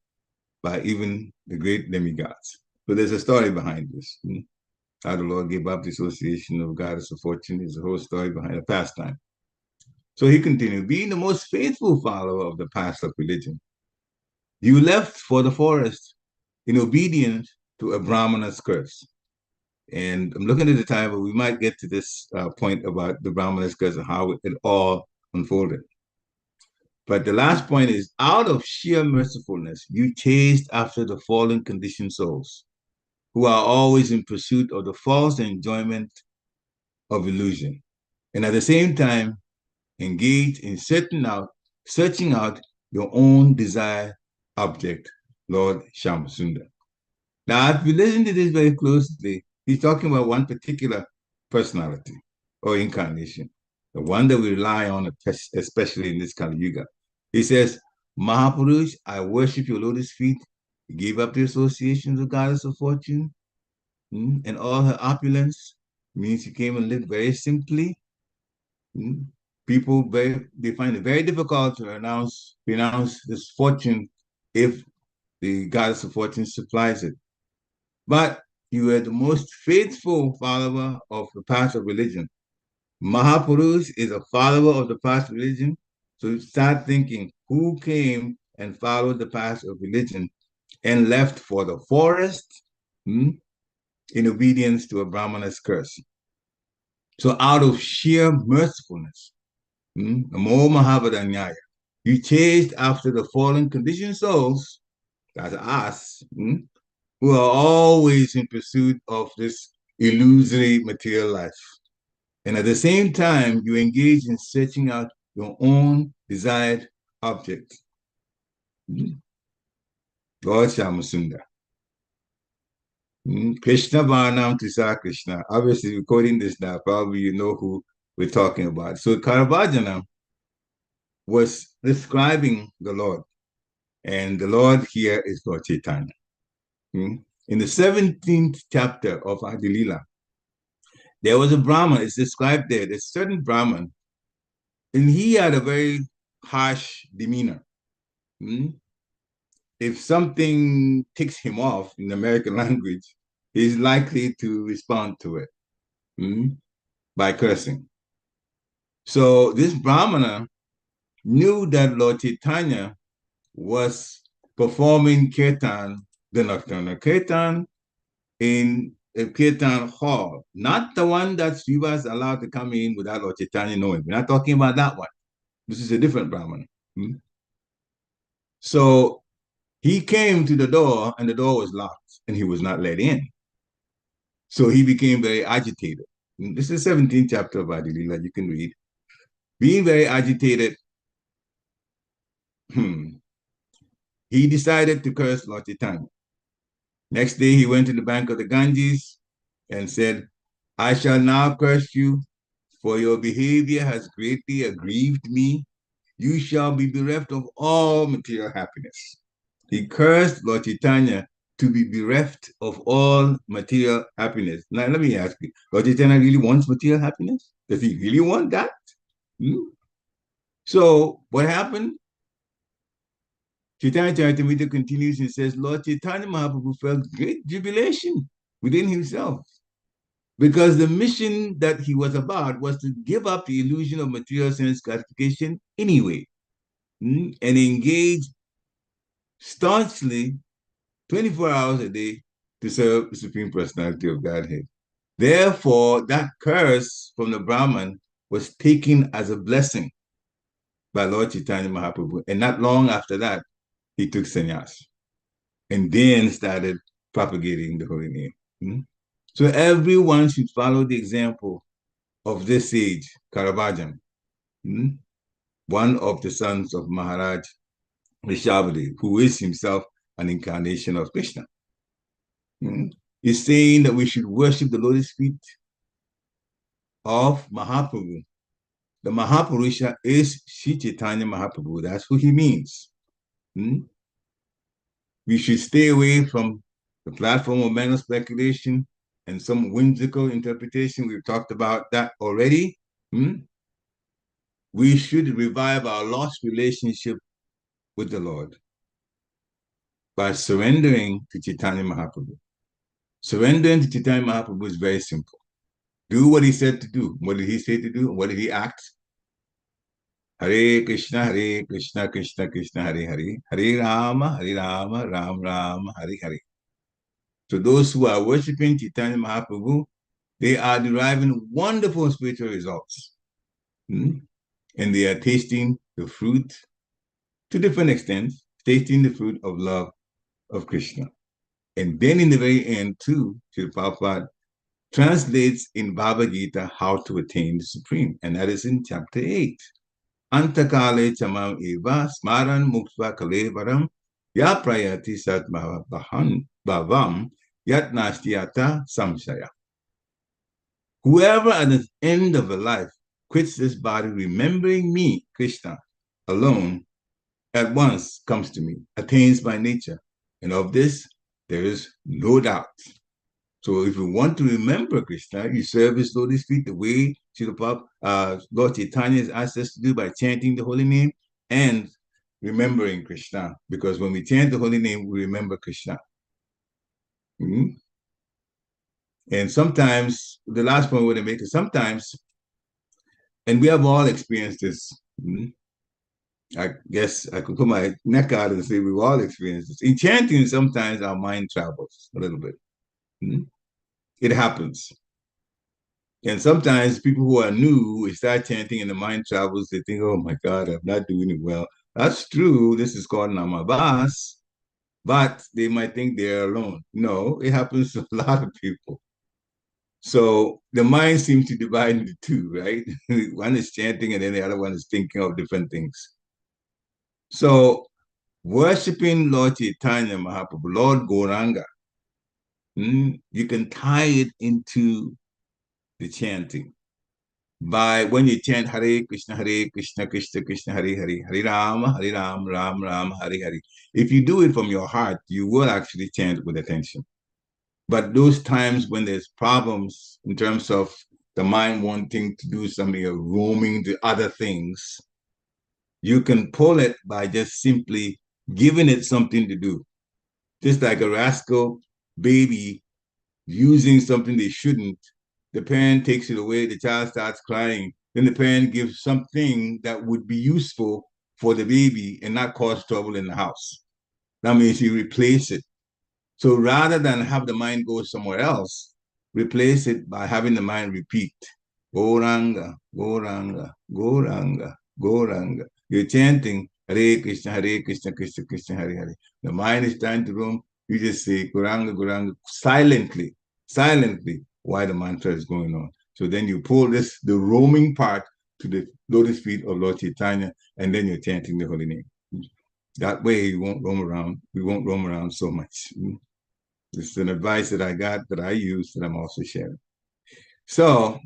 by even the great demigods. So there's a story behind this. How the Lord gave up the association of goddess of fortune. There's a whole story behind the pastime. So he continued, being the most faithful follower of the path of religion, you left for the forest in obedience to a Brahmana's curse. And I'm looking at the time, but we might get to this point about the Brahmana's curse and how it all unfolded. But the last point is, out of sheer mercifulness, you chased after the fallen conditioned souls who are always in pursuit of the false enjoyment of illusion. And at the same time, engage in searching out your own desired object, Lord Shamsundar. Now, if you listen to this very closely, he's talking about one particular personality or incarnation. the one that we rely on, especially in this Kali Yuga. He says, Mahapurush, I worship your lotus feet. He gave up the associations of goddess of fortune and all her opulence. Means he came and lived very simply. People they find it very difficult to pronounce this fortune if the goddess of fortune supplies it. But you are the most faithful follower of the path of religion. Mahapurush is a follower of the path of religion. So start thinking who came and followed the path of religion and left for the forest in obedience to a Brahmana's curse. So out of sheer mercifulness, Namo Mahavadanyaya, you chased after the fallen conditioned souls, that's us, who are always in pursuit of this illusory material life. And at the same time, you engage in searching out your own desired object. Lord Shamasunda. Krishna Varnam Tisa Krishna. Obviously, recording this now, probably you know who we're talking about. So Caravajana was describing the Lord. And the Lord here is Lord Chaitanya. In the 17th chapter of Adilila, there was a Brahman, it's described there, there's a certain Brahman, and he had a very harsh demeanor. If something ticks him off in the American language, he's likely to respond to it by cursing. So this Brahmana knew that Lord Chaitanya was performing kirtan, the nocturnal kirtan, in a kirtan hall, not the one that Shiva is allowed to come in without Lord Chaitanya knowing. We're not talking about that one. This is a different Brahmana. So he came to the door and the door was locked and he was not let in. So he became very agitated. This is the 17th chapter of Adilila, you can read. Being very agitated, he decided to curse Lord Chaitanya. Next day, he went to the bank of the Ganges and said, I shall now curse you, for your behavior has greatly aggrieved me. You shall be bereft of all material happiness. He cursed Lord Chaitanya to be bereft of all material happiness. Now, let me ask you, Lord Chaitanya really wants material happiness? Does he really want that? So, what happened? Chaitanya Charitamrita continues and says, Lord Chaitanya Mahaprabhu felt great jubilation within himself because the mission that he was about was to give up the illusion of material sense gratification anyway and engage staunchly 24 hours a day to serve the Supreme Personality of Godhead. Therefore, that curse from the Brahman was taken as a blessing by Lord Chaitanya Mahaprabhu. And not long after that, he took sannyas and then started propagating the holy name. So everyone should follow the example of this sage, Caravaggio, one of the sons of Maharaj Rishabhadeva, who is himself an incarnation of Krishna. He's saying that we should worship the lotus feet of Mahaprabhu. The Mahapurusha is Sri Chaitanya Mahaprabhu. That's who he means. We should stay away from the platform of mental speculation and some whimsical interpretation. We've talked about that already. We should revive our lost relationship with the Lord by surrendering to Chaitanya Mahaprabhu. Surrendering to Chaitanya Mahaprabhu is very simple. Do what he said to do. What did he say to do? What did he act? Hare Krishna, Krishna Krishna, Hare Hare. Hare Rama, Ram Rama, Hare Hare. So those who are worshiping Chaitanya Mahaprabhu, they are deriving wonderful spiritual results. And they are tasting the fruit, to different extents, tasting the fruit of love of Krishna. And then in the very end, too, Srila Prabhupada translates in Bhagavad Gita how to attain the Supreme. And that is in chapter 8. Antakale chamam eva smaran muktva kalevaram ya prayati sat bhavam yat nastyata samshaya. Whoever at the end of a life quits this body, remembering me, Krishna, alone, at once comes to me, attains my nature. And of this, there is no doubt. So if you want to remember Krishna, you serve his lotus feet the way Lord Chaitanya has asked us to do by chanting the holy name and remembering Krishna. Because when we chant the holy name, we remember Krishna. Mm-hmm. And sometimes, the last point we're going to make is sometimes, and we have all experienced this. Mm-hmm. I guess I could put my neck out and say we've all experienced this. In chanting, sometimes our mind travels a little bit. Mm-hmm. It happens. And sometimes people who are new, we start chanting and the mind travels, they think, oh my God, I'm not doing it well. That's true. This is called namabas, but they might think they're alone. No, it happens to a lot of people. So the mind seems to divide into two, right? One is chanting and then the other one is thinking of different things. So worshiping Lord Chaitanya Mahaprabhu, Lord Gauranga, you can tie it into the chanting by when you chant Hare Krishna, Krishna Krishna, Hare Hare, Hare Ram, Ram Ram, Hare Hare. If you do it from your heart, you will actually chant with attention. But those times when there's problems in terms of the mind wanting to do something or roaming to other things, you can pull it by just simply giving it something to do. Just like a rascal baby using something they shouldn't, the parent takes it away, the child starts crying, then the parent gives something that would be useful for the baby and not cause trouble in the house. That means you replace it. So rather than have the mind go somewhere else, replace it by having the mind repeat, Goranga, Goranga, Goranga, Goranga. You're chanting Hare Krishna, Krishna Krishna, Hare Hare. The mind is trying to roam. You just say Goranga, Goranga, silently, while the mantra is going on. So then you pull the roaming part to the lotus feet of Lord Chaitanya, and then you're chanting the holy name. That way you won't roam around. We won't roam around so much. This is an advice that I got that I use that I'm also sharing. So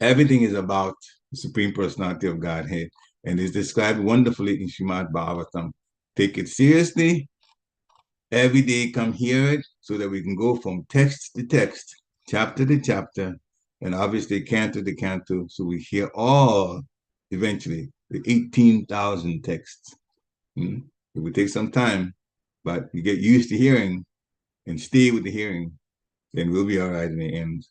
everything is about the Supreme Personality of Godhead and is described wonderfully in Srimad Bhagavatam. Take it seriously. Every day come hear it so that we can go from text to text, chapter to chapter, and obviously canto to canto, so we hear all, eventually, the 18,000 texts. It will take some time, but you get used to hearing and stay with the hearing, then we'll be all right in the end.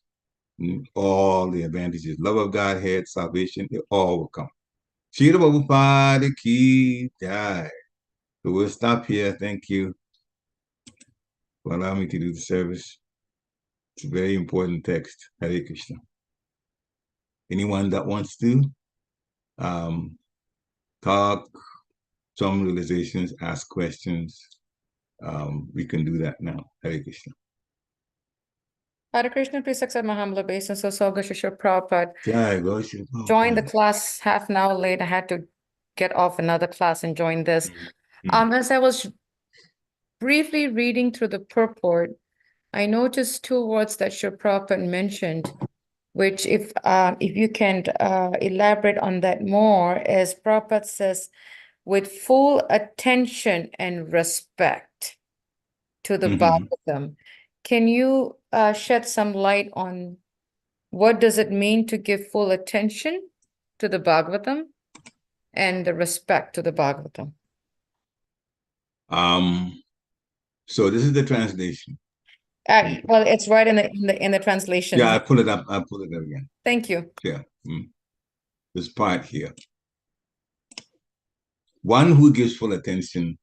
All the advantages, love of Godhead, salvation, it all will come. Shira Prabhupada ki jai. So we'll stop here. Thank you for allowing me to do the service. It's a very important text. Hare Krishna. Anyone that wants to talk, some realizations, ask questions, we can do that now. Hare Krishna. Hare Krishna, please accept my humble obeisance. So Soga Shishra Prabhupada Jai, go Shri joined the Prabhupada. class half an hour late. I had to get off another class and join this. Mhm. As I was briefly reading through the purport, I noticed two words that Shri Prabhupada mentioned, which if you can elaborate on that more, as Prabhupada says, with full attention and respect to the Bhagavatam. Can you shed some light on what does it mean to give full attention to the Bhagavatam and the respect to the Bhagavatam? So this is the translation. Well, it's right in the translation. Yeah, I pull it up. I pull it up again. Thank you. Yeah. This part here. One who gives full attention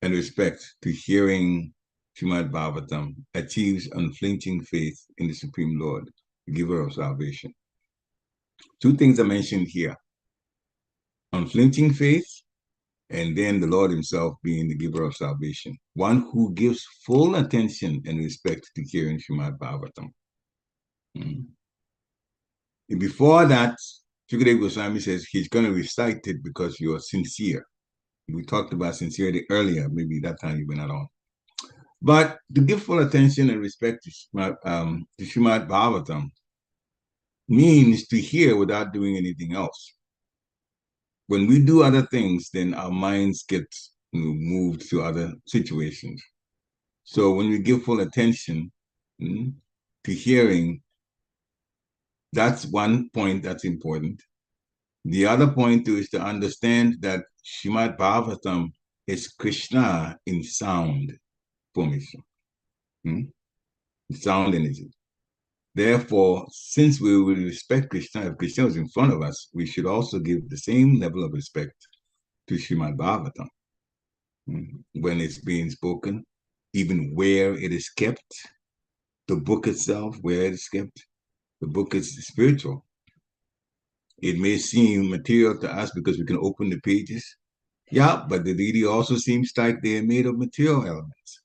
and respect to hearing Srimad Bhagavatam achieves unflinching faith in the Supreme Lord, the giver of salvation. Two things are mentioned here. Unflinching faith, and then the Lord himself being the giver of salvation. One who gives full attention and respect to hearing Srimad Bhagavatam. And before that, Shukadeva Goswami says he's going to recite it because you're sincere. We talked about sincerity earlier. Maybe that time you were not on. But to give full attention and respect to Srimad Bhagavatam, means to hear without doing anything else. When we do other things, then our minds get moved to other situations. So when we give full attention to hearing, that's one point that's important. The other point too is to understand that Srimad Bhagavatam is Krishna in sound formation, sound energy. Therefore, since we will respect Krishna, if Krishna is in front of us, we should also give the same level of respect to Srimad Bhagavatam when it's being spoken, even where it is kept, the book itself, where it is kept. The book is spiritual. It may seem material to us because we can open the pages. Yeah, but the deity also seems like they are made of material elements.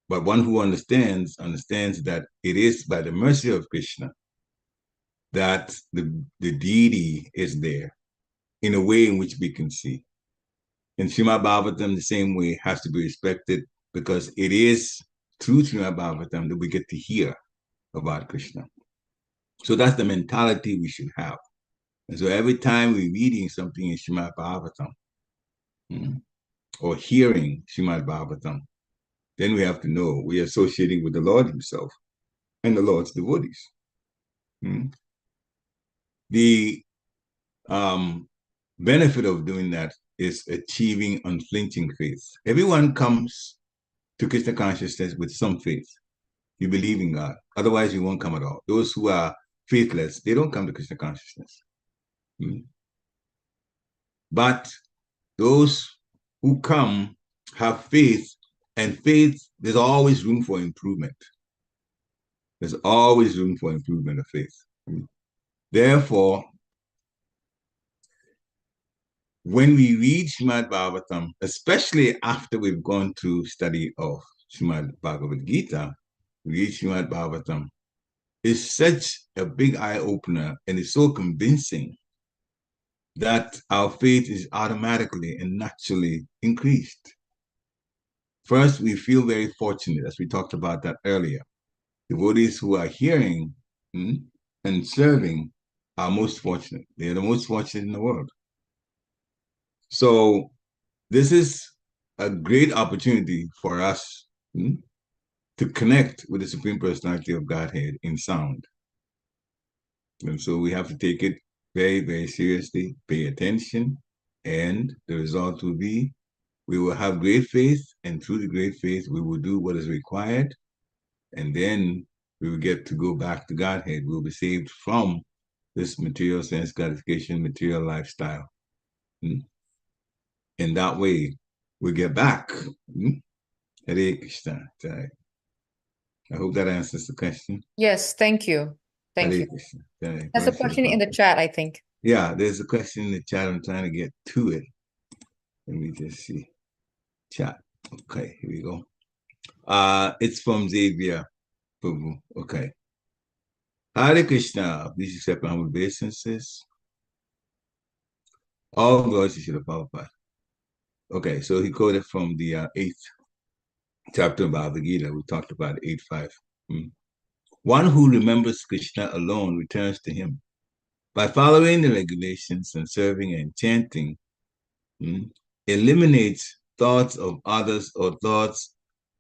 But one who understands that it is by the mercy of Krishna that the deity is there in a way in which we can see. And Srimad Bhagavatam, the same way, has to be respected because it is through Srimad Bhagavatam that we get to hear about Krishna. So that's the mentality we should have. And so every time we're reading something in Srimad Bhagavatam or hearing Srimad Bhagavatam, then we have to know we are associating with the Lord himself and the Lord's devotees. The benefit of doing that is achieving unflinching faith. Everyone comes to Krishna consciousness with some faith. You believe in God. Otherwise, you won't come at all. Those who are faithless, they don't come to Krishna consciousness. But those who come have faith, and faith, there's always room for improvement. There's always room for improvement of faith. Therefore, when we read Srimad Bhagavatam, especially after we've gone through study of Srimad Bhagavad Gita, we read Srimad Bhagavatam, it's such a big eye-opener and it's so convincing that our faith is automatically and naturally increased. First, we feel very fortunate, as we talked about that earlier. Devotees who are hearing and serving are most fortunate. They are the most fortunate in the world. So this is a great opportunity for us to connect with the Supreme Personality of Godhead in sound. And so we have to take it very, very seriously, pay attention, and the result will be we will have great faith, and through the great faith, we will do what is required, and then we will get to go back to Godhead. We'll be saved from this material sense gratification, material lifestyle. In that way, we get back. Hare Krishna. I hope that answers the question. Yes, thank you. Thank Hare you. Krishna. There's a question in the chat, I think. Yeah, there's a question in the chat. I'm trying to get to it. Let me just see. Chat. Okay, here we go. It's from Xavier. Okay. Hare Krishna. Please accept my humble obeisances. All glories to Srila Prabhupada. Okay, so he quoted from the 8th chapter of Bhagavad Gita. We talked about 8.5. One who remembers Krishna alone returns to him. By following the regulations and serving and chanting, eliminates thoughts of others or thoughts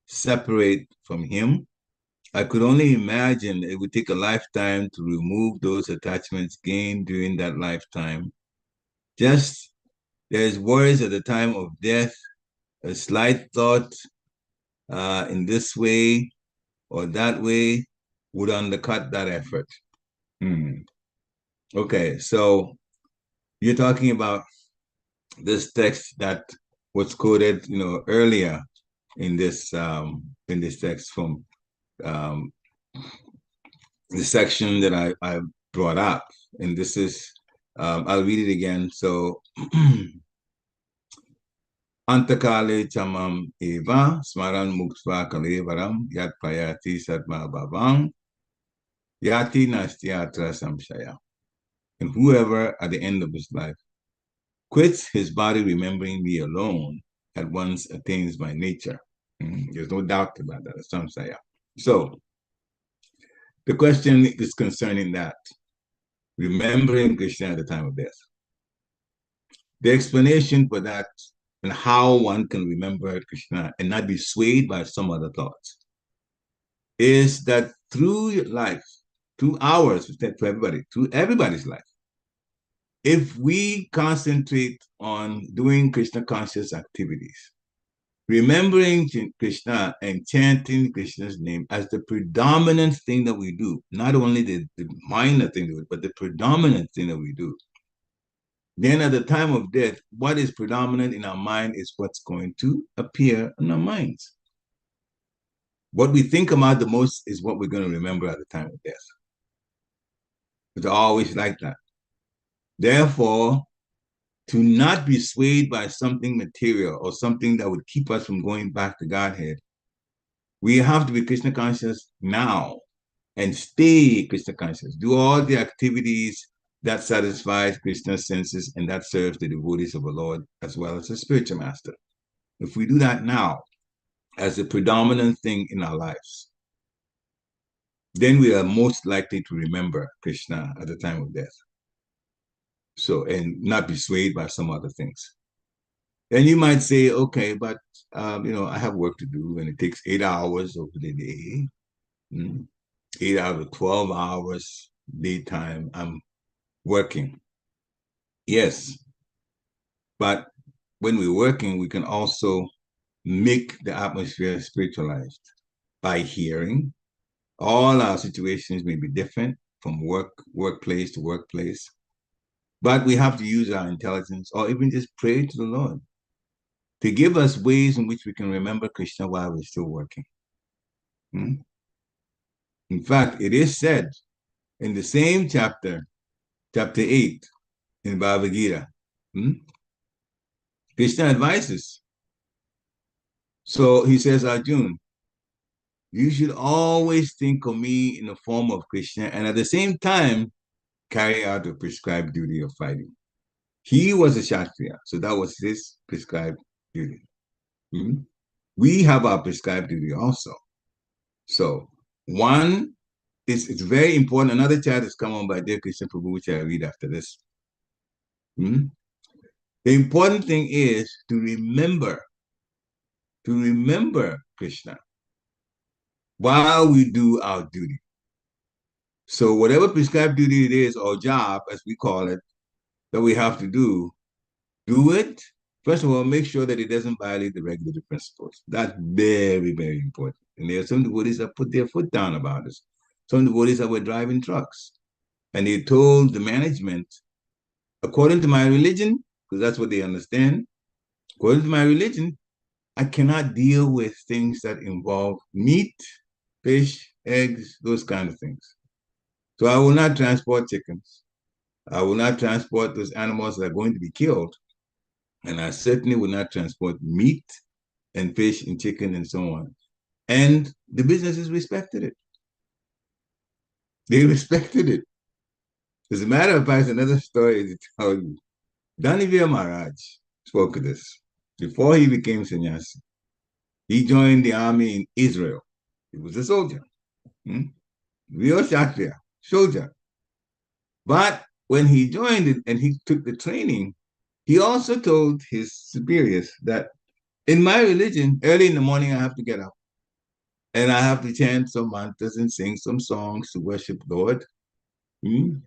separate from him. I could only imagine it would take a lifetime to remove those attachments gained during that lifetime. Just there's worries at the time of death, a slight thought in this way or that way would undercut that effort. Okay, so you're talking about this text that was quoted, earlier in this text from the section that I brought up, and this is I'll read it again. So Antakale chamam eva smaran muktva kalevaram yat payati sadma bhavam yati nastyatra samshaya. And whoever at the end of his life quits his body remembering me alone at once attains my nature. There's no doubt about that, samshaya. So The question is concerning that, remembering Krishna at the time of death. The explanation for that and how one can remember Krishna and not be swayed by some other thoughts is that through life, through ours, to everybody, through everybody's life, if we concentrate on doing Krishna conscious activities, remembering Krishna and chanting Krishna's name as the predominant thing that we do, not only the minor thing that we do, but the predominant thing that we do, then at the time of death, what is predominant in our mind is what's going to appear in our minds. What we think about the most is what we're going to remember at the time of death. It's always like that. Therefore, to not be swayed by something material or something that would keep us from going back to Godhead, we have to be Krishna conscious now and stay Krishna conscious. Do all the activities that satisfies Krishna's senses and that serves the devotees of the Lord as well as the spiritual master. If we do that now as the predominant thing in our lives, then we are most likely to remember Krishna at the time of death. So, and not be swayed by some other things. Then you might say, okay, but I have work to do, and it takes 8 hours of the day, 8 out of 12 hours daytime. I'm working. Yes, but when we're working, we can also make the atmosphere spiritualized by hearing. All our situations may be different from workplace to workplace, but we have to use our intelligence or even just pray to the Lord to give us ways in which we can remember Krishna while we're still working. In fact, it is said in the same chapter 8 in Bhagavad Gita, Krishna advises. So he says, Arjuna, you should always think of me in the form of Krishna and at the same time carry out the prescribed duty of fighting. He was a Kshatriya, so that was his prescribed duty. We have our prescribed duty also. So one, it's very important. Another chat has come on by Dear Krishna Prabhu, which I read after this. The important thing is to remember Krishna while we do our duty. So whatever prescribed duty it is, or job, as we call it, that we have to do it. First of all, make sure that it doesn't violate the regulatory principles. That's very, very important. And there are some devotees that put their foot down about this. Some devotees that were driving trucks. And they told the management, according to my religion, because that's what they understand, according to my religion, I cannot deal with things that involve meat, fish, eggs, those kind of things. So I will not transport chickens. I will not transport those animals that are going to be killed. And I certainly will not transport meat and fish and chicken and so on. And the businesses respected it. They respected it. As a matter of fact, another story to tell you. Dhanivya Maharaj spoke of this. Before he became sannyasi, he joined the army in Israel. He was a soldier. Real Kshatriya, soldier. But when he joined it and he took the training, he also told his superiors that in my religion, early in the morning, I have to get up and I have to chant some mantras and sing some songs to worship Lord. And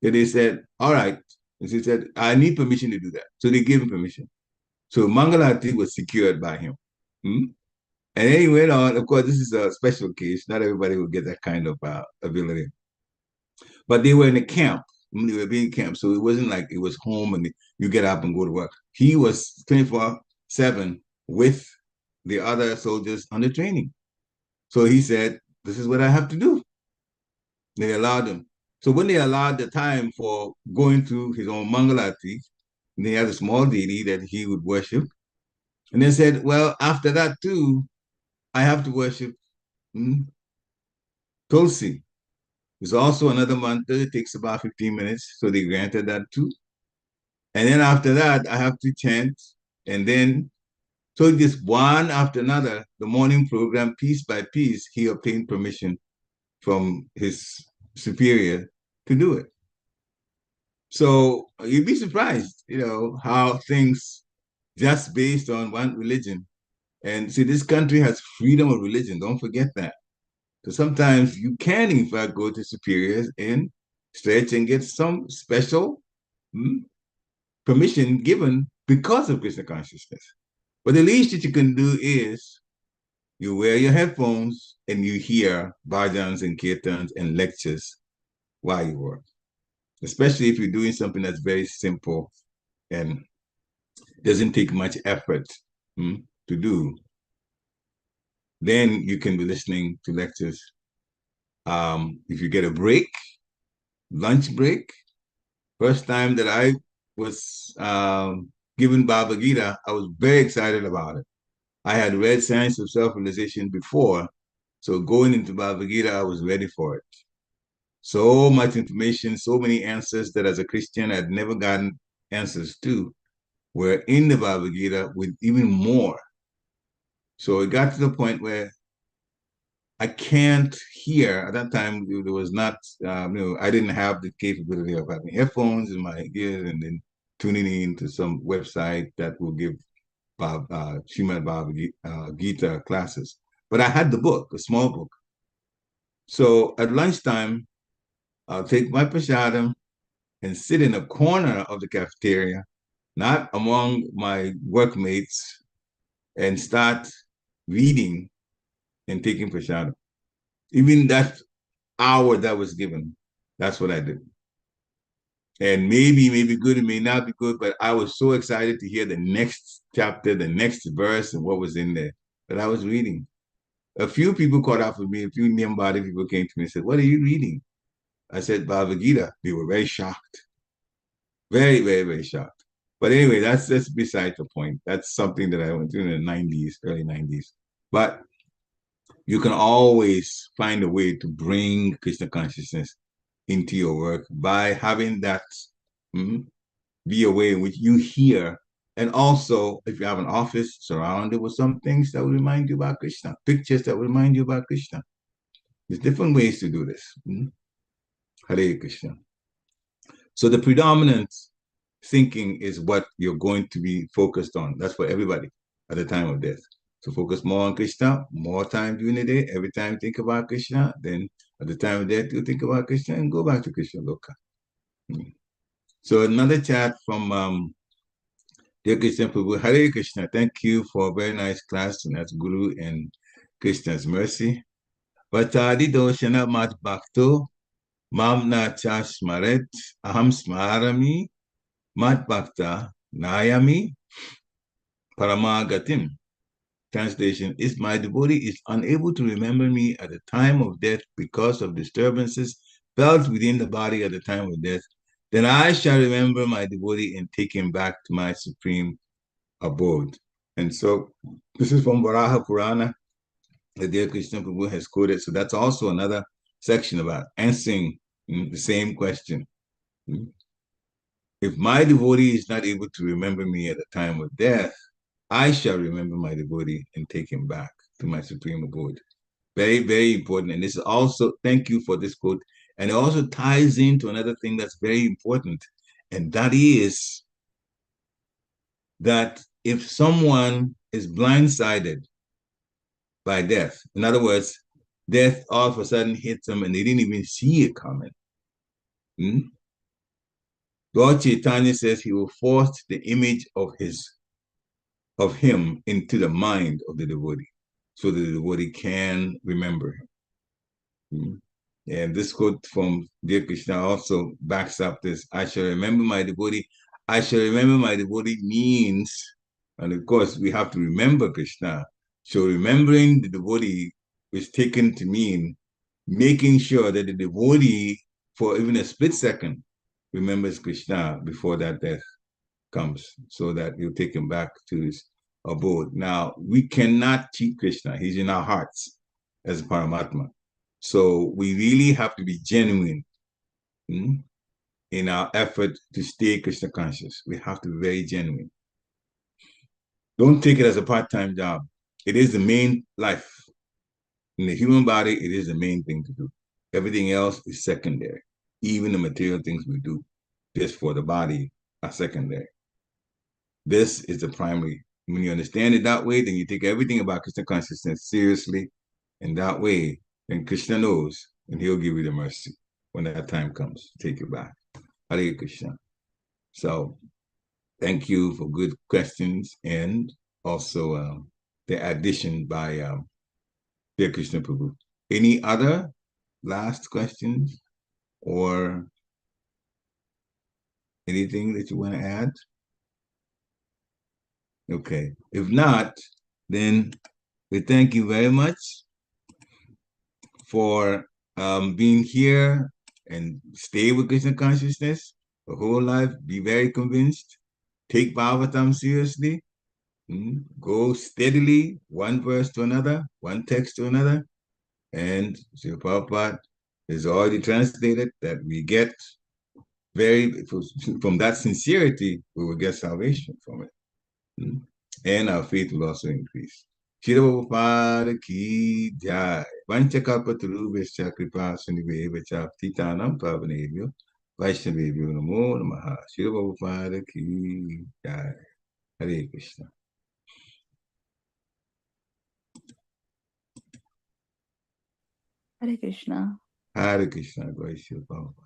they said, all right. And he said, I need permission to do that. So they gave him permission. So Mangalati was secured by him. And then he went on. Of course, this is a special case. Not everybody will get that kind of ability. But they were in a camp. They were being camped. So it wasn't like it was home and you get up and go to work. He was 24/7 with the other soldiers under training. So he said, this is what I have to do. They allowed him. So when they allowed the time for going through his own Mangalati, they had a small deity that he would worship. And they said, well, after that too, I have to worship Tulsi. There's also another mantra. It takes about 15 minutes. So they granted that too. And then after that, I have to chant. And then, so just one after another, the morning program, piece by piece, he obtained permission from his superior to do it. So you'd be surprised, how things just based on one religion. And see, this country has freedom of religion. Don't forget that. So sometimes you can, in fact, go to superiors and stretch and get some special permission given because of Krishna consciousness. But the least that you can do is you wear your headphones and you hear bhajans and kirtans and lectures while you work, especially if you're doing something that's very simple and doesn't take much effort to do. Then you can be listening to lectures. If you get a break, lunch break, first time that I was given Bhagavad Gita, I was very excited about it. I had read Science of Self-Realization before, so going into Bhagavad Gita, I was ready for it. So much information, so many answers that as a Christian I'd never gotten answers to were in the Bhagavad Gita with even more. So it got to the point where I can't hear. At that time, there was not, I didn't have the capability of having headphones in my ears and then tuning in to some website that will give Srimad Bhagavad Gita classes. But I had the book, a small book. So at lunchtime, I'll take my prasadam and sit in a corner of the cafeteria, not among my workmates, and start reading and taking prasadam. Even that hour that was given, that's what I did. And maybe good, it may not be good, but I was so excited to hear the next chapter, the next verse, and what was in there that I was reading. A few people caught up with me, a few Niambadi people came to me and said, "What are you reading?" I said, Bhagavad Gita. They were very shocked. Very, very, very shocked. But anyway, that's beside the point. That's something that I went through in the 90s, early 90s. But you can always find a way to bring Krishna consciousness into your work by having that be a way in which you hear. And also, if you have an office surrounded with some things that will remind you about Krishna, pictures that will remind you about Krishna. There's different ways to do this. Hare Krishna. So the predominant thinking is what you're going to be focused on. That's for everybody at the time of death. So focus more on Krishna, more time during the day. Every time you think about Krishna, then at the time of death, you think about Krishna and go back to Krishna Loka. So another chat from Dear Krishna Prabhu, Hare Krishna. Thank you for a very nice class, and that's Guru and Krishna's mercy. Vatadi doshana mat bhakto mamna chasmaret aham smarami mat bhakta nayami paramagatim. Translation, if my devotee is unable to remember me at the time of death because of disturbances felt within the body at the time of death, then I shall remember my devotee and take him back to my supreme abode. And so this is from Varaha Purana, the dear Krishna Prabhu has quoted. So that's also another section about answering the same question. If my devotee is not able to remember me at the time of death, I shall remember my devotee and take him back to my supreme abode. Very, very important. And this is also, thank you for this quote. And it also ties into another thing that's very important. And that is that if someone is blindsided by death, in other words, death all of a sudden hits them and they didn't even see it coming. Lord Chaitanya says he will force the image of him into the mind of the devotee so that the devotee can remember him. And this quote from Dear Krishna also backs up this. I shall remember my devotee. I shall remember my devotee means, and of course we have to remember Krishna. So remembering the devotee is taken to mean making sure that the devotee, for even a split second, remembers Krishna before that death comes, so that you take him back to his abode. Now, we cannot cheat Krishna. He's in our hearts as Paramatma. So we really have to be genuine in our effort to stay Krishna conscious. We have to be very genuine. Don't take it as a part-time job. It is the main life. In the human body, it is the main thing to do. Everything else is secondary. Even the material things we do just for the body are secondary. This is the primary. When you understand it that way, then you take everything about Krishna consciousness seriously. And that way, then Krishna knows, and he'll give you the mercy when that time comes to take you back. Hare Krishna. So thank you for good questions and also the addition by dear Krishna Prabhu. Any other last questions or anything that you want to add? Okay. If not, then we thank you very much for being here and stay with Krishna consciousness the whole life. Be very convinced. Take Bhagavatam seriously. Go steadily, one verse to another, one text to another. And Srila Prabhupada is already translated that we get from that sincerity, we will get salvation from it. And our faith will also increase. Shira Prabhupada ki jai. Vanchakalpatarubhascha kripa sindhuveva titanam pavanebhyo Vaishnavebhyo namo namaha. Shira Prabhupada ki jai. Hare Krishna. Hare Krishna. Hare Krishna. Go Shira Prabhupada.